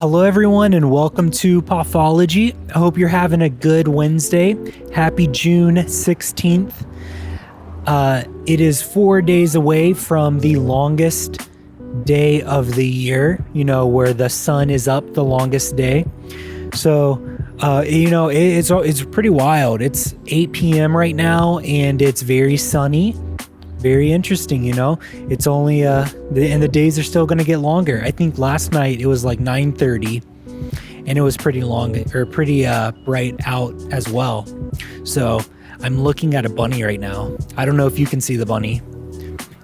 Hello, everyone, and welcome to Pathology. I hope you're having a good Wednesday. Happy June 16th. It is 4 days away from the longest day of the year, where the sun is up the longest day. So, it's pretty wild. It's 8 p.m. right now, and it's very sunny. Very interesting, it's only and the days are still going to get longer. I think last night it was like 9:30 and it was pretty long or pretty bright out as well. So I'm looking at a bunny right now. I don't know if you can see the bunny.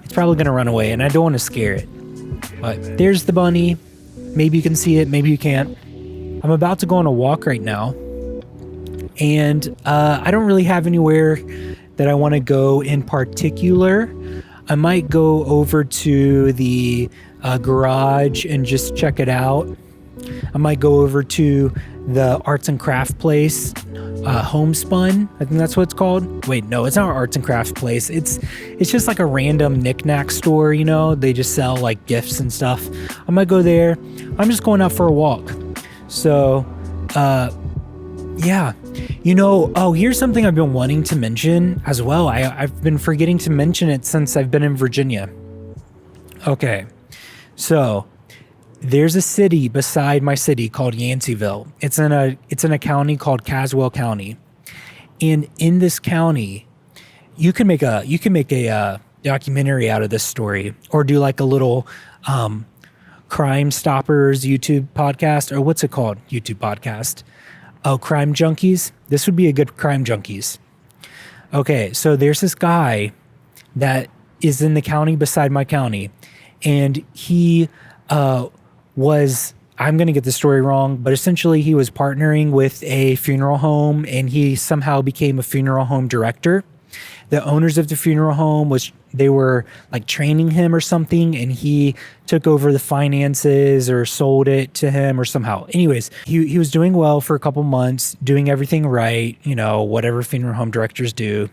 It's probably going to run away and I don't want to scare it, but there's the bunny. Maybe you can see it, maybe you can't. I'm about to go on a walk right now, and I don't really have anywhere that I want to go in particular. I might go over to the garage and just check it out. I might go over to the arts and craft place, Homespun. I think that's what it's called. Wait, no, it's not an arts and crafts place. It's just like a random knickknack store, They just sell like gifts and stuff. I might go there. I'm just going out for a walk. So, yeah. Here's something I've been wanting to mention as well. I've been forgetting to mention it since I've been in Virginia. Okay, so there's a city beside my city called Yanceyville. It's in a county called Caswell County, and in this county, you can make a documentary out of this story, or do like a little Crime Stoppers YouTube podcast, or what's it called? YouTube podcast. Oh, Crime Junkies. This would be a good Crime Junkies. Okay, so there's this guy that is in the county beside my county, and he was, I'm going to get the story wrong, but essentially he was partnering with a funeral home, and he somehow became a funeral home director. The owners of the funeral home they were like training him or something, and he took over the finances or sold it to him or somehow. Anyways, he was doing well for a couple months, doing everything right, whatever funeral home directors do.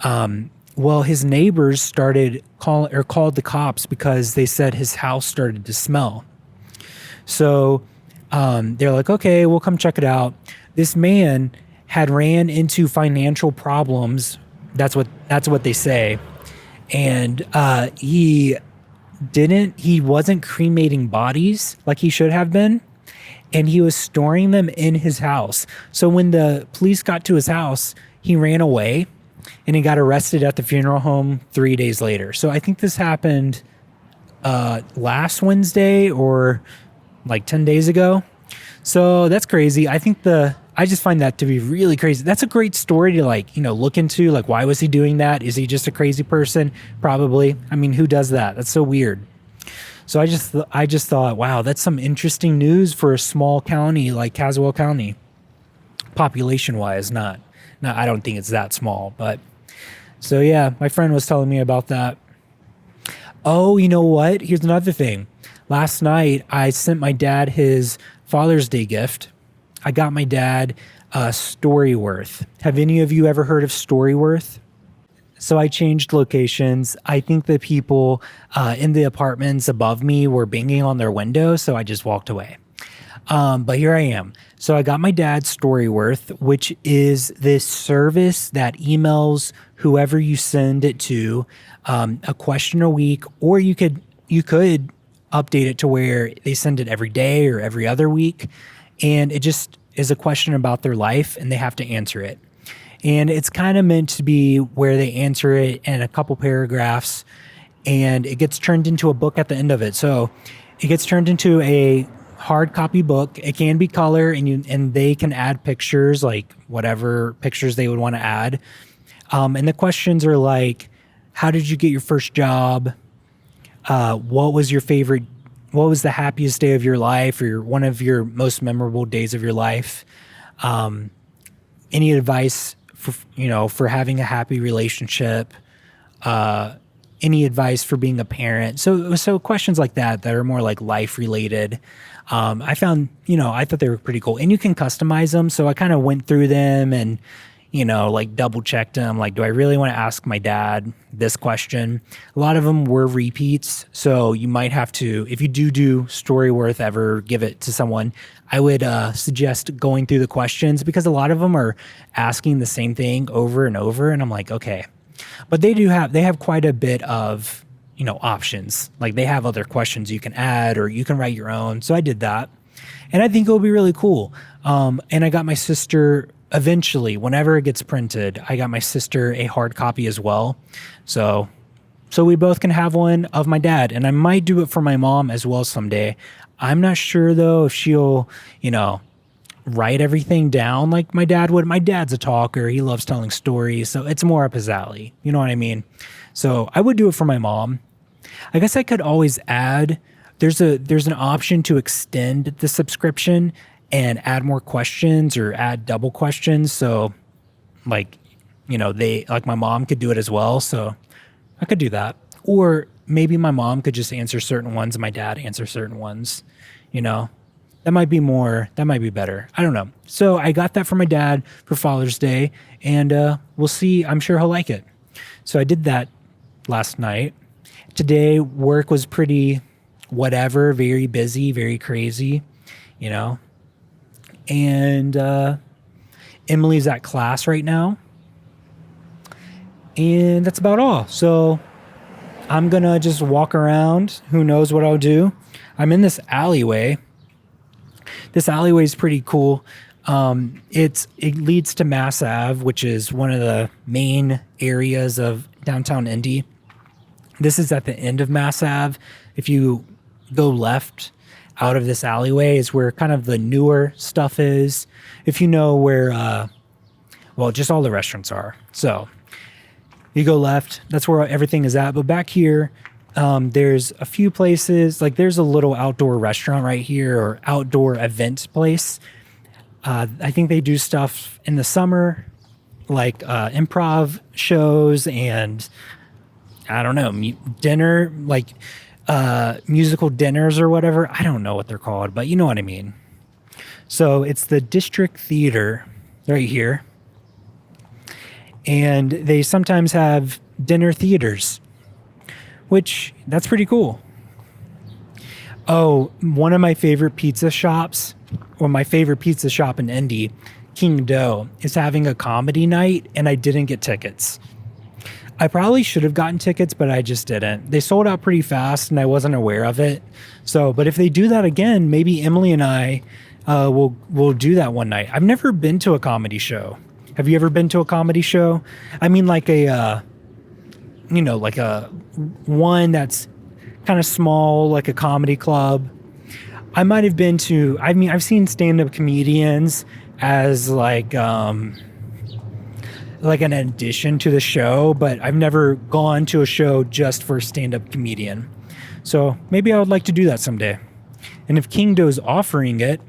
Well, his neighbors called the cops because they said his house started to smell. So they're like, okay, we'll come check it out. This man had ran into financial problems. That's what they say. And he wasn't cremating bodies like he should have been, and he was storing them in his house. So when the police got to his house, he ran away and he got arrested at the funeral home 3 days later. So I think this happened last Wednesday or like 10 days ago. So that's crazy. I just find that to be really crazy. That's a great story to look into. Like, why was he doing that? Is he just a crazy person? Probably. I mean, who does that? That's so weird. So I just thought, wow, that's some interesting news for a small county like Caswell County. Population wise, not, I don't think it's that small, but so yeah, my friend was telling me about that. Oh, you know what? Here's another thing. Last night, I sent my dad his Father's Day gift. I got my dad Storyworth. Have any of you ever heard of Storyworth? So I changed locations. I think the people in the apartments above me were banging on their window, so I just walked away. But here I am. So I got my dad Storyworth, which is this service that emails whoever you send it to a question a week, or you could update it to where they send it every day or every other week. And it just is a question about their life, and they have to answer it. And it's kind of meant to be where they answer it in a couple paragraphs, and it gets turned into a book at the end of it. So it gets turned into a hard copy book. It can be color, and they can add pictures, like whatever pictures they would want to add. And the questions are like, how did you get your first job? What was the happiest day of your life, or one of your most memorable days of your life? Any advice for having a happy relationship? Any advice for being a parent? So questions like that are more like life related. I thought they were pretty cool, and you can customize them. So I kind of went through them, and like double checked them. Like, do I really want to ask my dad this question? A lot of them were repeats. So you might have to, if you do Storyworth, ever give it to someone, I would suggest going through the questions, because a lot of them are asking the same thing over and over. And I'm like, okay, but they have quite a bit of, options. Like, they have other questions you can add, or you can write your own. So I did that, and I think it'll be really cool. And I got my sister, eventually, whenever it gets printed, I got my sister a hard copy as well. So we both can have one of my dad, and I might do it for my mom as well someday. I'm not sure though if she'll, write everything down like my dad would. My dad's a talker. He loves telling stories. So it's more up his alley. You know what I mean? So I would do it for my mom. I guess I could always add, there's an option to extend the subscription and add more questions or add double questions. So like, my mom could do it as well. So I could do that. Or maybe my mom could just answer certain ones and my dad answer certain ones, That might be better. I don't know. So I got that for my dad for Father's Day, and we'll see. I'm sure he'll like it. So I did that last night. Today, work was pretty whatever, very busy, very crazy, And Emily's at class right now. And that's about all. So I'm going to just walk around. Who knows what I'll do? I'm in this alleyway. This alleyway is pretty cool. It leads to Mass Ave, which is one of the main areas of downtown Indy. This is at the end of Mass Ave. If you go left out of this alleyway is where kind of the newer stuff is. If you know where, just all the restaurants are. So you go left, that's where everything is at. But back here, there's a few places, like there's a little outdoor restaurant right here, or outdoor event place. I think they do stuff in the summer, like improv shows and I don't know, dinner, like musical dinners or whatever. I don't know what they're called, but you know what I mean. So it's the District Theater right here. And they sometimes have dinner theaters, which that's pretty cool. Oh, one of my favorite pizza shops, or my favorite pizza shop in Indy, King Dough, is having a comedy night, and I didn't get tickets. I probably should have gotten tickets, but I just didn't. They sold out pretty fast, and I wasn't aware of it. So, but if they do that again, maybe Emily and I will do that one night. I've never been to a comedy show. Have you ever been to a comedy show? I mean, like a one that's kind of small, like a comedy club. I might have been to, I've seen stand-up comedians as like an addition to the show, but I've never gone to a show just for a stand-up comedian. So maybe I would like to do that someday. And if King Dough's offering it,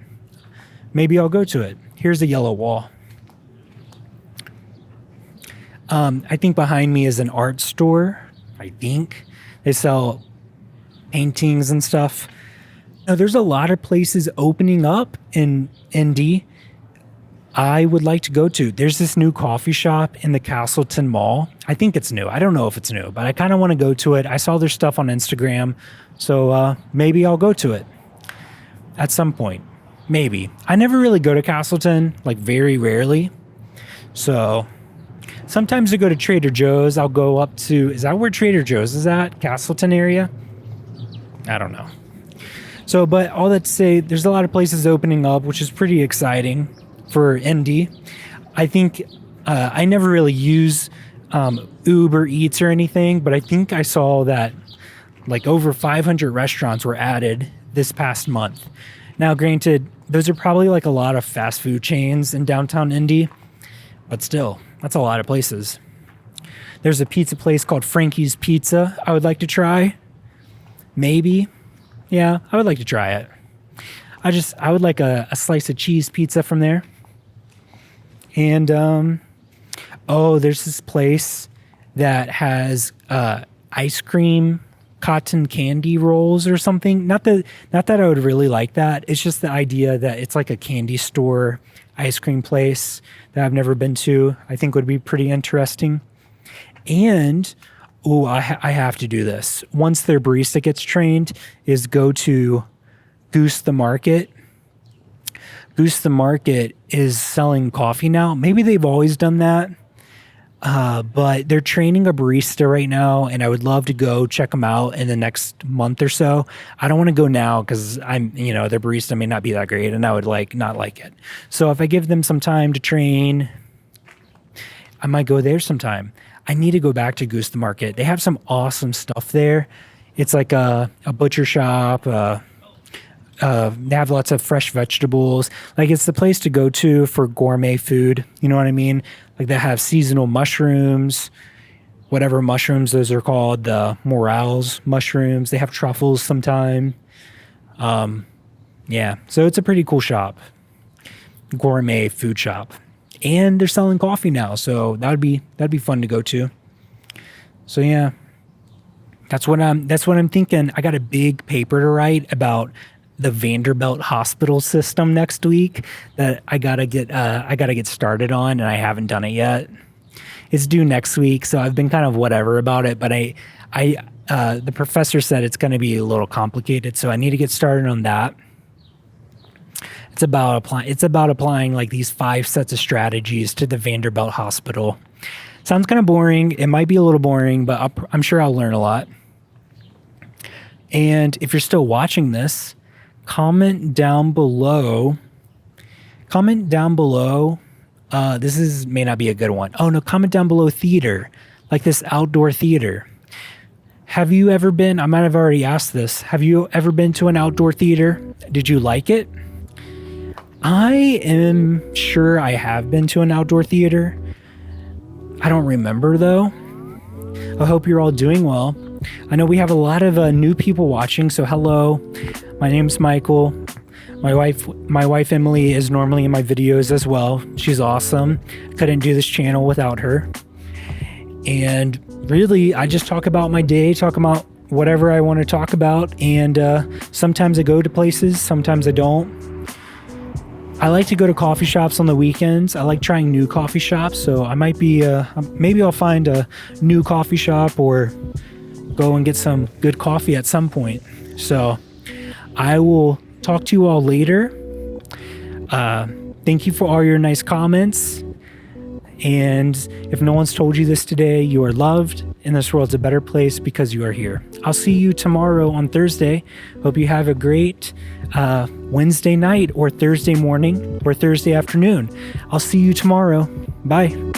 maybe I'll go to it. Here's a yellow wall. I think behind me is an art store. I think they sell paintings and stuff. Now, there's a lot of places opening up in Indy I would like to go to. There's this new coffee shop in the Castleton Mall. I think it's new. I don't know if it's new, but I kind of want to go to it. I saw their stuff on Instagram, so maybe I'll go to it at some point. Maybe. I never really go to Castleton, like very rarely. So sometimes I go to Trader Joe's. I'll go up to, is that where Trader Joe's is at? Castleton area? I don't know. So, but all that to say, there's a lot of places opening up, which is pretty exciting for Indy. I think I never really use Uber Eats or anything, but I think I saw that like over 500 restaurants were added this past month. Now, granted, those are probably like a lot of fast food chains in downtown Indy, but still, that's a lot of places. There's a pizza place called Frankie's Pizza I would like to try. Maybe. Yeah, I would like to try it. I would like a slice of cheese pizza from there. And, there's this place that has ice cream cotton candy rolls or something. Not that I would really like that. It's just the idea that it's like a candy store ice cream place that I've never been to. I think would be pretty interesting. And I have to do this. Once their barista gets trained, is go to Goose the Market. Goose the Market is selling coffee now. Maybe they've always done that. But they're training a barista right now, and I would love to go check them out in the next month or so. I don't want to go now because their barista may not be that great, and I would not like it. So if I give them some time to train, I might go there sometime. I need to go back to Goose the Market. They have some awesome stuff there. It's like a butcher shop. They have lots of fresh vegetables. Like, it's the place to go to for gourmet food. You know what I mean? Like, they have seasonal mushrooms, whatever mushrooms those are called, the morels mushrooms. They have truffles sometime. Yeah, so it's a pretty cool shop, gourmet food shop, and they're selling coffee now. So that'd be fun to go to. So yeah, that's what I'm thinking. I got a big paper to write about the Vanderbilt hospital system next week that I gotta get started on, and I haven't done it yet. It's due next week, so I've been kind of whatever about it, but the professor said it's going to be a little complicated, so I need to get started on that. It's about applying like these 5 sets of strategies to the Vanderbilt hospital. Sounds kind of boring. It might be a little boring, but I'm sure I'll learn a lot. And if you're still watching this, comment down below. This may not be a good one. Oh no, comment down below theater, like this outdoor theater. Have you ever been? I might have already asked this. Have you ever been to an outdoor theater? Did you like it? I am sure I have been to an outdoor theater. I don't remember though. I hope you're all doing well. I know we have a lot of new people watching, so hello. My name's Michael. My wife Emily is normally in my videos as well. She's awesome. Couldn't do this channel without her. And really, I just talk about my day, talk about whatever I want to talk about, and sometimes I go to places, sometimes I don't. I like to go to coffee shops on the weekends. I like trying new coffee shops, so I might be maybe I'll find a new coffee shop or go and get some good coffee at some point. So I will talk to you all later. Thank you for all your nice comments. And if no one's told you this today, you are loved, and this world's a better place because you are here. I'll see you tomorrow on Thursday. Hope you have a great Wednesday night or Thursday morning or Thursday afternoon. I'll see you tomorrow. Bye.